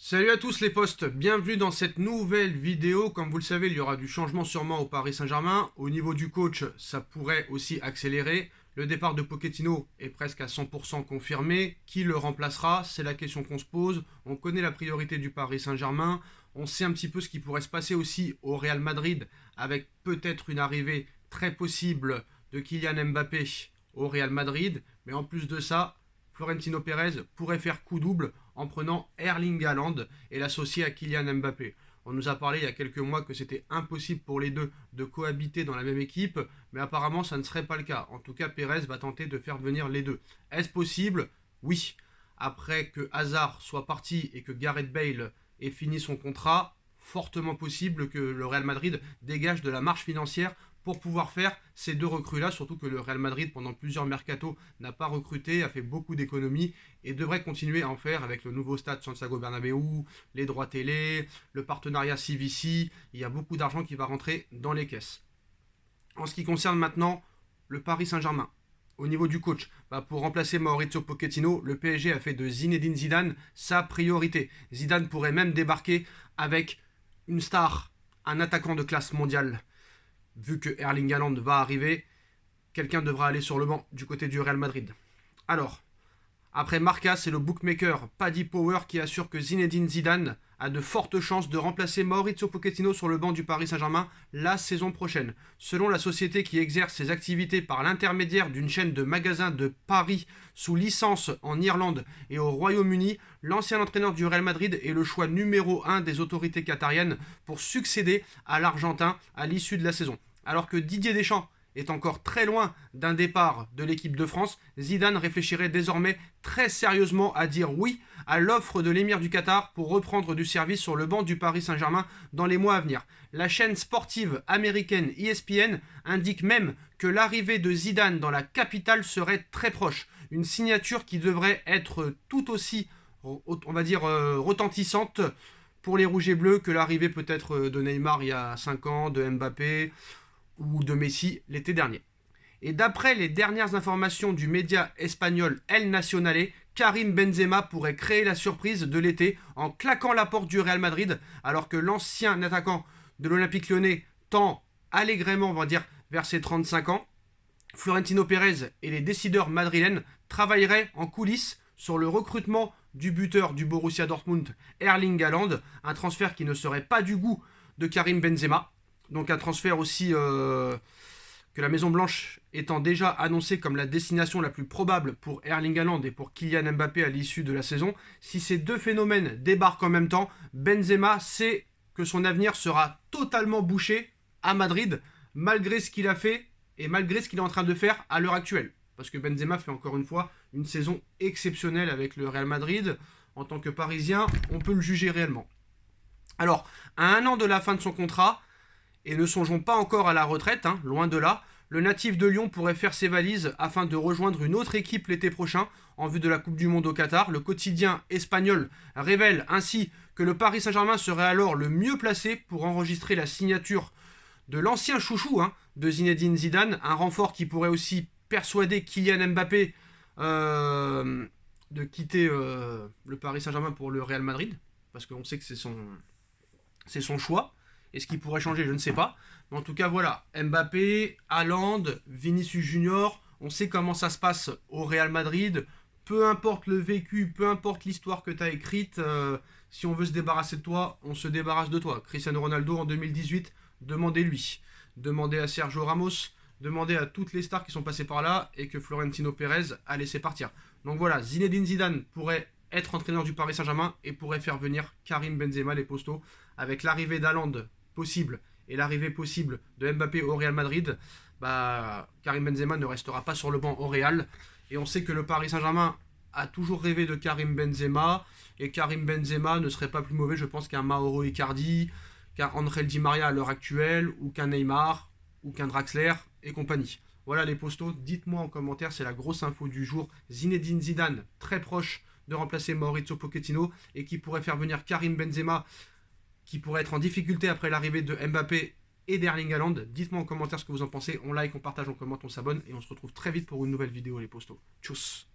Salut à tous les postes, bienvenue dans cette nouvelle vidéo. Comme vous le savez, il y aura du changement sûrement au Paris Saint-Germain. Au niveau du coach, ça pourrait aussi accélérer. Le départ de Pochettino est presque à 100% confirmé. Qui le remplacera? C'est la question qu'on se pose. On connaît la priorité du Paris Saint-Germain. On sait un petit peu ce qui pourrait se passer aussi au Real Madrid avec peut-être une arrivée très possible de Kylian Mbappé au Real Madrid. Mais en plus de ça, Florentino Pérez pourrait faire coup double en prenant Erling Haaland et l'associer à Kylian Mbappé. On nous a parlé il y a quelques mois que c'était impossible pour les deux de cohabiter dans la même équipe, mais apparemment ça ne serait pas le cas. En tout cas, Pérez va tenter de faire venir les deux. Est-ce possible? Oui. Après que Hazard soit parti et que Gareth Bale ait fini son contrat, fortement possible que le Real Madrid dégage de la marge financière pour pouvoir faire ces deux recrues-là, surtout que le Real Madrid, pendant plusieurs mercatos, n'a pas recruté, a fait beaucoup d'économies et devrait continuer à en faire avec le nouveau stade Santiago Bernabéu, les droits télé, le partenariat CVC. Il y a beaucoup d'argent qui va rentrer dans les caisses. En ce qui concerne maintenant le Paris Saint-Germain, au niveau du coach, pour remplacer Mauricio Pochettino, le PSG a fait de Zinedine Zidane sa priorité. Zidane pourrait même débarquer avec une star, un attaquant de classe mondiale. Vu que Erling Haaland va arriver, quelqu'un devra aller sur le banc du côté du Real Madrid. Alors, après Marca, c'est le bookmaker Paddy Power qui assure que Zinedine Zidane a de fortes chances de remplacer Mauricio Pochettino sur le banc du Paris Saint-Germain la saison prochaine. Selon la société qui exerce ses activités par l'intermédiaire d'une chaîne de magasins de Paris sous licence en Irlande et au Royaume-Uni, l'ancien entraîneur du Real Madrid est le choix numéro 1 des autorités qatariennes pour succéder à l'Argentin à l'issue de la saison. Alors que Didier Deschamps est encore très loin d'un départ de l'équipe de France, Zidane réfléchirait désormais très sérieusement à dire oui à l'offre de l'émir du Qatar pour reprendre du service sur le banc du Paris Saint-Germain dans les mois à venir. La chaîne sportive américaine ESPN indique même que l'arrivée de Zidane dans la capitale serait très proche. Une signature qui devrait être tout aussi, on va dire, retentissante pour les Rouges et Bleus que l'arrivée peut-être de Neymar il y a 5 ans, de Mbappé ou de Messi l'été dernier. Et d'après les dernières informations du média espagnol El Nacional, Karim Benzema pourrait créer la surprise de l'été en claquant la porte du Real Madrid, alors que l'ancien attaquant de l'Olympique Lyonnais tend allègrement, on va dire, vers ses 35 ans. Florentino Pérez et les décideurs madrilènes travailleraient en coulisses sur le recrutement du buteur du Borussia Dortmund, Erling Haaland, un transfert qui ne serait pas du goût de Karim Benzema. Donc un transfert aussi que la Maison Blanche étant déjà annoncé comme la destination la plus probable pour Erling Haaland et pour Kylian Mbappé à l'issue de la saison. Si ces deux phénomènes débarquent en même temps, Benzema sait que son avenir sera totalement bouché à Madrid, malgré ce qu'il a fait et malgré ce qu'il est en train de faire à l'heure actuelle. Parce que Benzema fait encore une fois une saison exceptionnelle avec le Real Madrid. En tant que Parisien, on peut le juger réellement. Alors, à 1 an de la fin de son contrat, et ne songeons pas encore à la retraite, loin de là, le natif de Lyon pourrait faire ses valises afin de rejoindre une autre équipe l'été prochain en vue de la Coupe du Monde au Qatar. Le quotidien espagnol révèle ainsi que le Paris Saint-Germain serait alors le mieux placé pour enregistrer la signature de l'ancien chouchou de Zinedine Zidane, un renfort qui pourrait aussi persuader Kylian Mbappé de quitter le Paris Saint-Germain pour le Real Madrid, parce qu'on sait que c'est son choix. Et ce qui pourrait changer, je ne sais pas. Mais en tout cas, voilà. Mbappé, Haaland, Vinicius Junior. On sait comment ça se passe au Real Madrid. Peu importe le vécu, peu importe l'histoire que tu as écrite, si on veut se débarrasser de toi, on se débarrasse de toi. Cristiano Ronaldo en 2018, demandez-lui. Demandez à Sergio Ramos, demandez à toutes les stars qui sont passées par là et que Florentino Pérez a laissé partir. Donc voilà, Zinedine Zidane pourrait être entraîneur du Paris Saint-Germain et pourrait faire venir Karim Benzema, les postos, avec l'arrivée d'Haaland possible et l'arrivée possible de Mbappé au Real Madrid, Karim Benzema ne restera pas sur le banc au Real. Et on sait que le Paris Saint-Germain a toujours rêvé de Karim Benzema, et Karim Benzema ne serait pas plus mauvais, je pense, qu'un Mauro Icardi, qu'un Angel Di Maria à l'heure actuelle, ou qu'un Neymar, ou qu'un Draxler et compagnie. Voilà les postos, dites-moi en commentaire, c'est la grosse info du jour. Zinedine Zidane, très proche de remplacer Mauricio Pochettino, et qui pourrait faire venir Karim Benzema, qui pourrait être en difficulté après l'arrivée de Mbappé et d'Erling Haaland. Dites-moi en commentaire ce que vous en pensez. On like, on partage, on commente, on s'abonne. Et on se retrouve très vite pour une nouvelle vidéo, les postos. Tchuss.